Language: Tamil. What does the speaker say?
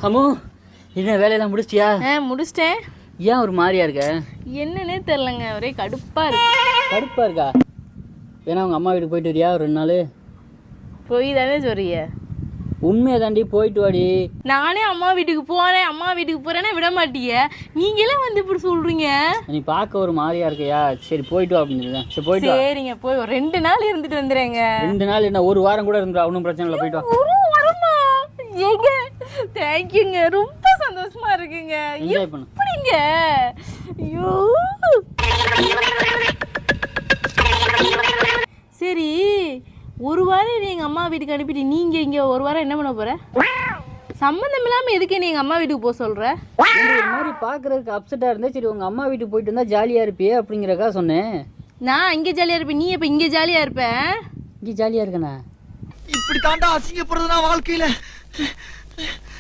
அம்மு என்ன வேலையெல்லாம் முடிச்சிட்டியா? முடிச்சிட்டேன். ஏன் ஒரு மாதிரியா இருக்க? என்னன்னே தெரிலங்க, ஒரே கடுப்பா இருக்கு. கடுப்பா இருக்கா? வேணா உங்க அம்மா வீட்டுக்கு போயிட்டு வரியா ஒரு 2 நாள்? போய் தானே சொல்றிய? உண்மையை தாண்டி போயிட்டு வாடி. நானே அம்மா வீட்டுக்கு போறேன் அம்மா வீட்டுக்கு போறேன்னா விட மாட்டீங்க. நீங்களே வந்து இப்படி சொல்றீங்க. நீ பார்க்க ஒரு மாதிரியா இருக்கையா? சரி போயிட்டு வா அப்படின்னு. சரி போயிட்டு வா. சரிங்க, போய் ஒரு 2 நாள் இருந்துட்டு வந்துடுறேங்க. 2 நாள் என்ன, ஒரு வாரம் கூட இருந்துடா, ஒன்றும் பிரச்சனை இல்லை. போயிட்டு வா. ஒரு வாரமா? ஏங்க தேங்க்யூங்க, ரொம்ப சந்தோஷமா இருக்குங்க. என்ஜாய் பண்ணு. எப்படிங்க? ஐயோ சரி, ஒரு வாரம் எங்கள் அம்மா வீட்டுக்கு அனுப்பிட்டு நீங்கள் இங்கே ஒரு வாரம் என்ன பண்ண போகிற? சம்மந்தம் இல்லாமல் எதுக்கு நீ எங்கள் அம்மா வீட்டுக்கு போக சொல்கிற? ஒரு மாதிரி பார்க்குறதுக்கு அப்செட்டாக இருந்தால் சரி உங்கள் அம்மா வீட்டுக்கு போயிட்டு இருந்தால் ஜாலியாக இருப்பியே அப்படிங்கிறக்கா சொன்னேன். நான் இங்கே ஜாலியாக இருப்பேன், நீ எப்போ இங்கே ஜாலியாக இருப்பேன்? இங்கே ஜாலியாக இருக்கண்ணா. இப்படி தாண்டா அசிங்கப்படுறதுனா வாழ்க்கையில்.